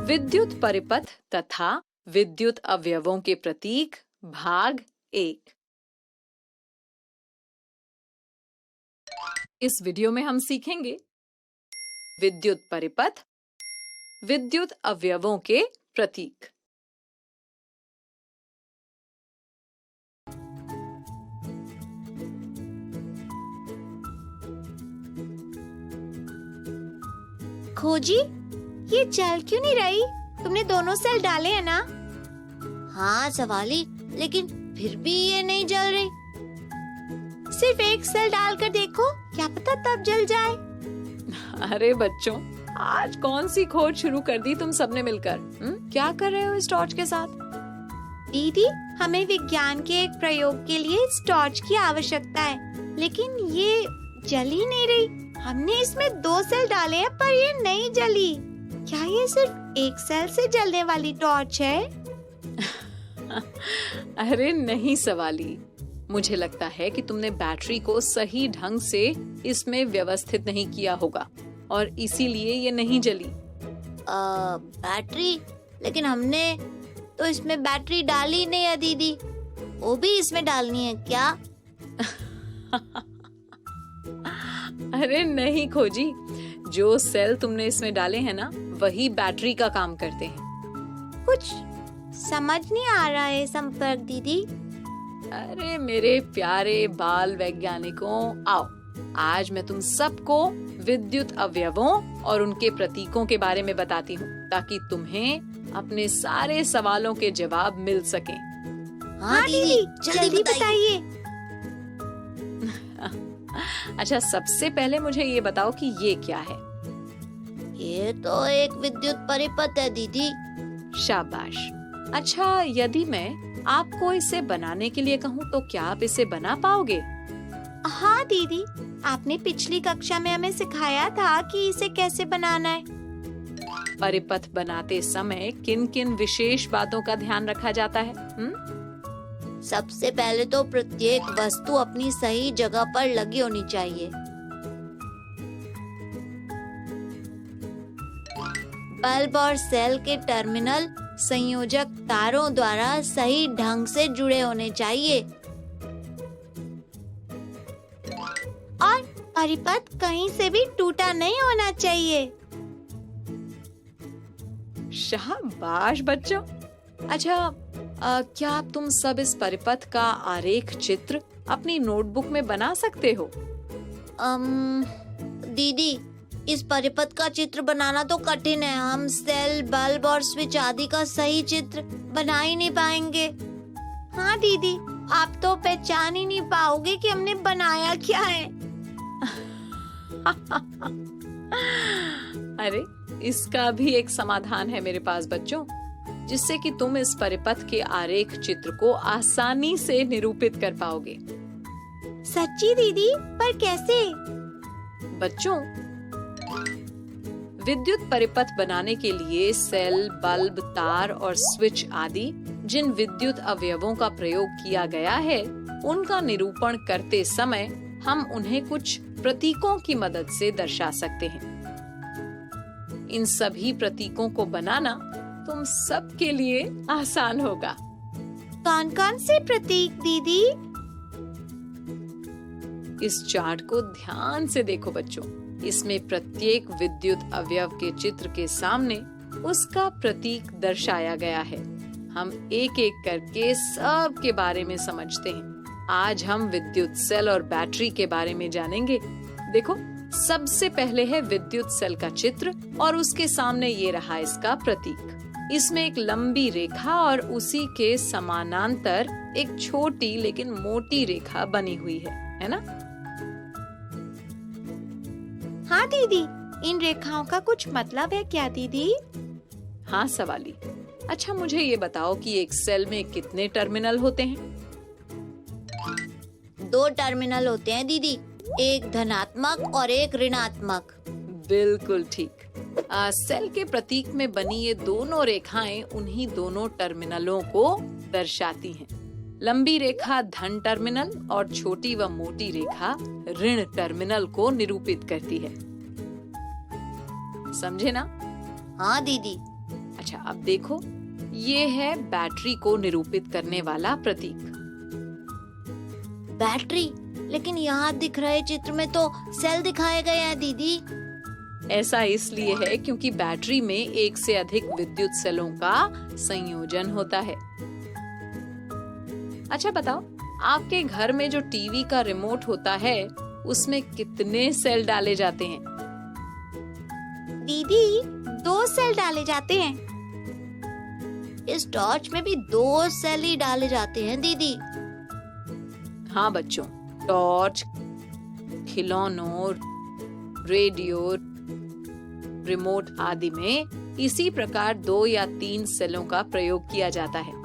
विद्युत परिपथ तथा विद्युत अवयवों के प्रतीक भाग 1। इस वीडियो में हम सीखेंगे विद्युत परिपथ, विद्युत अवयवों के प्रतीक। खोजी, ये जल क्यों नहीं रही? तुमने दोनों सेल डाले हैं ना? हाँ सवाली, लेकिन फिर भी ये नहीं जल रही। सिर्फ एक सेल डालकर देखो, क्या पता तब जल जाए। अरे बच्चों, आज कौन सी खोज शुरू कर दी तुम सबने मिलकर? क्या कर रहे हो इस टॉर्च के साथ? दीदी, हमें विज्ञान के एक प्रयोग के लिए इस टॉर्च की आवश्यकता है, लेकिन ये जल ही नहीं रही। हमने इसमें 2 सेल डाले हैं पर ये नहीं जली। क्या ये सिर्फ एक सेल से जलने वाली टॉर्च है? अरे नहीं सवाली, मुझे लगता है कि तुमने बैटरी को सही ढंग से इसमें व्यवस्थित नहीं किया होगा और इसीलिए ये नहीं जली। बैटरी? लेकिन हमने तो इसमें बैटरी डाली नहीं है दीदी। वो भी इसमें डालनी है क्या? अरे नहीं खोजी, जो सेल तुमने इसमें डाले हैं ना, वही बैटरी का काम करते हैं। कुछ समझ नहीं आ रहा है संपर्क दीदी। अरे मेरे प्यारे बाल वैज्ञानिकों, आओ आज मैं तुम सबको विद्युत अवयवों और उनके प्रतीकों के बारे में बताती हूँ, ताकि तुम्हें अपने सारे सवालों के जवाब मिल सकें। हाँ दीदी, जल्दी बताइए। अच्छा, सबसे पहले मुझे ये बताओ कि ये क्या है? ये तो एक विद्युत परिपथ है दीदी। शाबाश। अच्छा, यदि मैं आपको इसे बनाने के लिए कहूँ तो क्या आप इसे बना पाओगे? हाँ दीदी, आपने पिछली कक्षा में हमें सिखाया था कि इसे कैसे बनाना है। परिपथ बनाते समय किन किन विशेष बातों का ध्यान रखा जाता है? सबसे पहले तो प्रत्येक वस्तु अपनी सही जगह पर लगी होनी चाहिए। बल्ब और सेल के टर्मिनल संयोजक तारों द्वारा सही ढंग से जुड़े होने चाहिए। और परिपथ कहीं से भी टूटा नहीं होना चाहिए। शाबाश बच्चों। अच्छा, क्या तुम सब इस परिपथ का आरेख चित्र अपनी नोटबुक में बना सकते हो? दीदी, इस परिपथ का चित्र बनाना तो कठिन है। हम सेल, बल्ब और स्विच आदि का सही चित्र बना ही नहीं पाएंगे। हाँ दीदी, आप तो पहचान ही नहीं पाओगे कि हमने बनाया क्या है। अरे, इसका भी एक समाधान है मेरे पास बच्चों, जिससे कि तुम इस परिपथ के आरेख चित्र को आसानी से निरूपित कर पाओगे। सच्ची दीदी? पर कैसे? बच्चों, विद्युत परिपथ बनाने के लिए सेल, बल्ब, तार और स्विच आदि जिन विद्युत अवयवों का प्रयोग किया गया है, उनका निरूपण करते समय हम उन्हें कुछ प्रतीकों की मदद से दर्शा सकते हैं। इन सभी प्रतीकों को बनाना तुम सबके लिए आसान होगा। कौन कौन से प्रतीक दीदी? इस चार्ट को ध्यान से देखो बच्चों। इसमें प्रत्येक विद्युत अवयव के चित्र के सामने उसका प्रतीक दर्शाया गया है। हम एक एक करके सब के बारे में समझते हैं। आज हम विद्युत सेल और बैटरी के बारे में जानेंगे। देखो, सबसे पहले है विद्युत सेल का चित्र और उसके सामने ये रहा इसका प्रतीक। इसमें एक लंबी रेखा और उसी के समानांतर एक छोटी लेकिन मोटी रेखा बनी हुई है ना? हाँ दीदी, इन रेखाओं का कुछ मतलब है क्या दीदी? हाँ सवाली। अच्छा, मुझे ये बताओ कि एक सेल में कितने टर्मिनल होते हैं? 2 टर्मिनल होते हैं दीदी, एक धनात्मक और एक ऋणात्मक। बिल्कुल ठीक। सेल के प्रतीक में बनी ये दोनों रेखाएं उन्हीं दोनों टर्मिनलों को दर्शाती हैं। लंबी रेखा धन टर्मिनल और छोटी व मोटी रेखा ऋण टर्मिनल को निरूपित करती है। समझे ना? हाँ दीदी। अच्छा, अब देखो, ये है बैटरी को निरूपित करने वाला प्रतीक। बैटरी? लेकिन यहाँ दिख रहे चित्र में तो सेल दिखाए गए हैं दीदी। ऐसा इसलिए है क्योंकि बैटरी में एक से अधिक विद्युत सेलों का संयोजन होता है। अच्छा बताओ, आपके घर में जो टीवी का रिमोट होता है उसमें कितने सेल डाले जाते हैं? दीदी 2 सेल डाले जाते हैं। इस टॉर्च में भी 2 सेल ही डाले जाते हैं दीदी। हाँ बच्चों, टॉर्च, खिलौनों, रेडियो, रिमोट आदि में इसी प्रकार 2 या 3 सेलों का प्रयोग किया जाता है।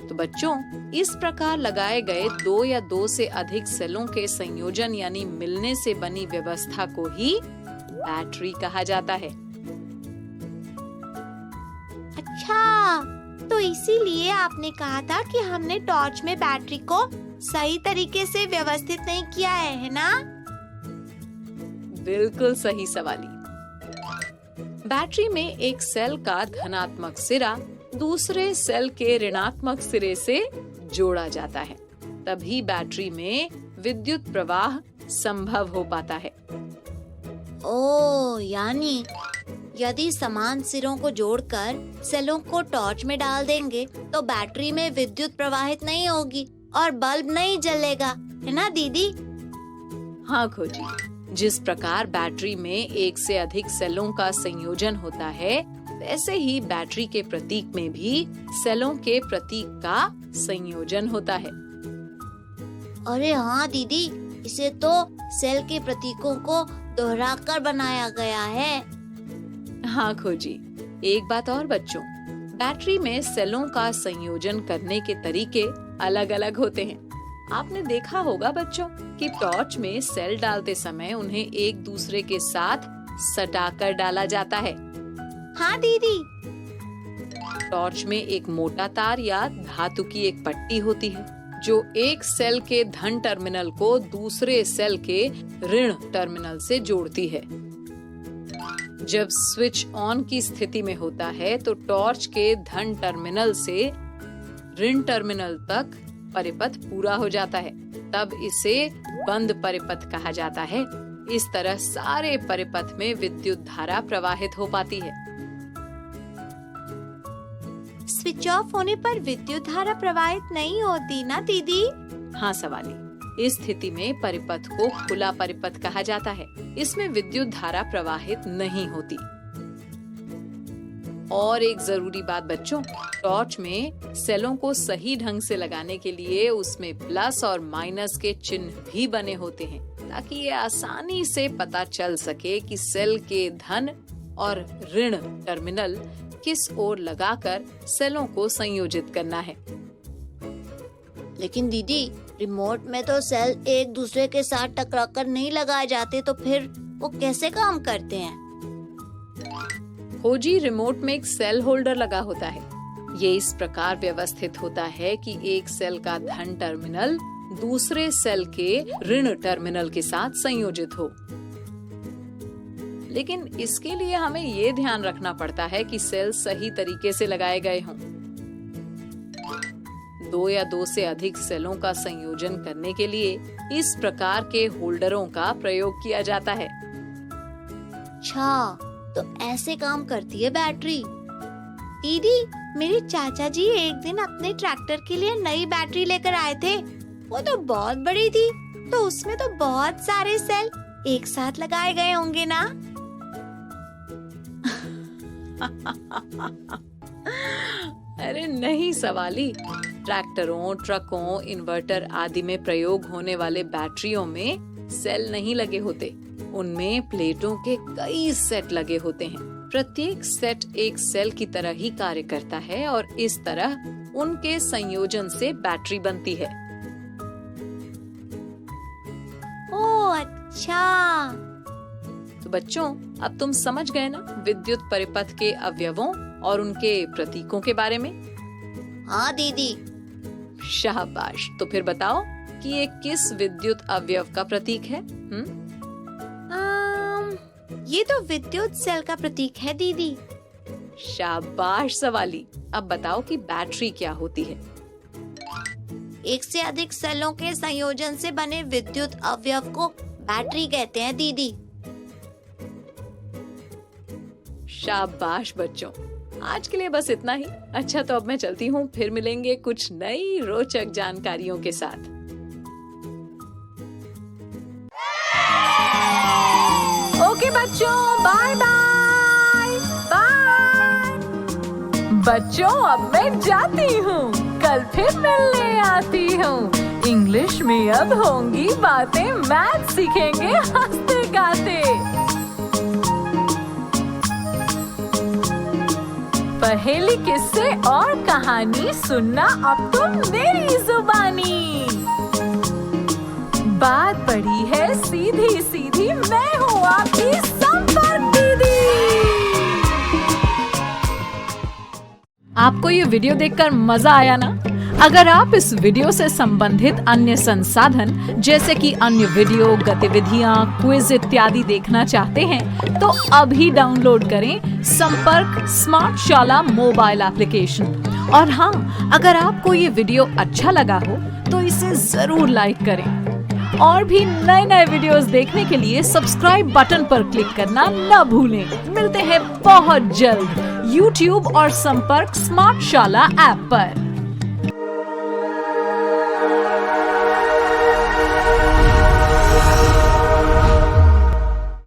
तो बच्चों, इस प्रकार लगाए गए 2 या 2 से अधिक सेलों के संयोजन यानी मिलने से बनी व्यवस्था को ही बैटरी कहा जाता है। अच्छा, तो इसीलिए आपने कहा था कि हमने टॉर्च में बैटरी को सही तरीके से व्यवस्थित नहीं किया है ना? बिल्कुल सही सवाली। बैटरी में एक सेल का धनात्मक सिरा दूसरे सेल के ऋणात्मक सिरे से जोड़ा जाता है, तभी बैटरी में विद्युत प्रवाह संभव हो पाता है। ओ, यानी यदि समान सिरों को जोड़कर सेलों को टॉर्च में डाल देंगे तो बैटरी में विद्युत प्रवाहित नहीं होगी और बल्ब नहीं जलेगा, है ना दीदी? हाँ खोजी, जिस प्रकार बैटरी में एक से अधिक सेलों का संयोजन होता है, वैसे ही बैटरी के प्रतीक में भी सेलों के प्रतीक का संयोजन होता है। अरे हाँ दीदी, इसे तो सेल के प्रतीकों को दोहराकर बनाया गया है। हाँ खोजी, एक बात और बच्चों, बैटरी में सेलों का संयोजन करने के तरीके अलग अलग होते हैं। आपने देखा होगा बच्चों कि टॉर्च में सेल डालते समय उन्हें एक दूसरे के साथ सटाकर डाला जाता है। हाँ दीदी। टॉर्च में एक मोटा तार या धातु की एक पट्टी होती है जो एक सेल के धन टर्मिनल को दूसरे सेल के ऋण टर्मिनल से जोड़ती है। जब स्विच ऑन की स्थिति में होता है तो टॉर्च के धन टर्मिनल से ऋण टर्मिनल तक परिपथ पूरा हो जाता है, तब इसे बंद परिपथ कहा जाता है। इस तरह सारे परिपथ में विद्युत धारा प्रवाहित हो पाती है। स्विच ऑफ होने पर विद्युत धारा प्रवाहित नहीं होती ना दीदी? हाँ सवाली, इस स्थिति में परिपथ को खुला परिपथ कहा जाता है। इसमें विद्युत धारा प्रवाहित नहीं होती। और एक जरूरी बात बच्चों, टॉर्च में सेलों को सही ढंग से लगाने के लिए उसमें प्लस और माइनस के चिन्ह भी बने होते हैं, ताकि ये आसानी से पता चल सके कि सेल के धन और ऋण टर्मिनल किस ओर लगाकर सेलों को संयोजित करना है। लेकिन दीदी, रिमोट में तो सेल एक दूसरे के साथ टकराकर नहीं लगाए जाते, तो फिर वो कैसे काम करते हैं? खोजी, रिमोट में एक सेल होल्डर लगा होता है। ये इस प्रकार व्यवस्थित होता है कि एक सेल का धन टर्मिनल दूसरे सेल के ऋण टर्मिनल के साथ संयोजित हो। लेकिन इसके लिए हमें ये ध्यान रखना पड़ता है कि सेल सही तरीके से लगाए गए हों। 2 या 2 से अधिक सेलों का संयोजन करने के लिए इस प्रकार के होल्डरों का प्रयोग किया जाता है। अच्छा, तो ऐसे काम करती है बैटरी। दीदी, मेरे चाचा जी एक दिन अपने ट्रैक्टर के लिए नई बैटरी लेकर आए थे। वो तो बहुत बड़ी थी, तो उसमें तो बहुत सारे सेल एक साथ लगाए गए होंगे ना? अरे नहीं सवाली, ट्रैक्टरों, ट्रकों, इन्वर्टर आदि में प्रयोग होने वाले बैटरियों में सेल नहीं लगे होते। उनमें प्लेटों के कई सेट लगे होते हैं। प्रत्येक सेट एक सेल की तरह ही कार्य करता है और इस तरह उनके संयोजन से बैटरी बनती है। ओह अच्छा। तो बच्चों, अब तुम समझ गए ना विद्युत परिपथ के अवयवों और उनके प्रतीकों के बारे में? हाँ दीदी। शाबाश। तो फिर बताओ कि ये किस विद्युत अवयव का प्रतीक है? ये तो विद्युत सेल का प्रतीक है दीदी। शाबाश सवाली। अब बताओ कि बैटरी क्या होती है? एक से अधिक सेलों के संयोजन से बने विद्युत अवयव को बैटरी कहते हैं दीदी। शाबाश बच्चों। आज के लिए बस इतना ही। अच्छा, तो अब मैं चलती हूँ, फिर मिलेंगे कुछ नई रोचक जानकारियों के साथ। ओके बच्चों, बाय बाय बाय। बच्चों अब मैं जाती हूँ, कल फिर मिलने आती हूँ। इंग्लिश में अब होंगी बातें, मैथ सीखेंगे हंसते गाते। पहेली, किस्से और कहानी सुनना अब तो मेरी जुबानी। बात पड़ी है सीधी सीधी, मैं हूँ आपकी संपर्क दीदी। आपको ये वीडियो देखकर मजा आया ना? अगर आप इस वीडियो से संबंधित अन्य संसाधन जैसे कि अन्य वीडियो, गतिविधियां, क्विज इत्यादि देखना चाहते हैं तो अभी डाउनलोड करें संपर्क स्मार्ट शाला मोबाइल एप्लीकेशन। और हाँ, अगर आपको ये वीडियो अच्छा लगा हो तो इसे जरूर लाइक करें। और भी नए नए वीडियोस देखने के लिए सब्सक्राइब बटन पर क्लिक करना न भूलें। मिलते हैं बहुत जल्द YouTube और संपर्क स्मार्ट शाला ऐप पर।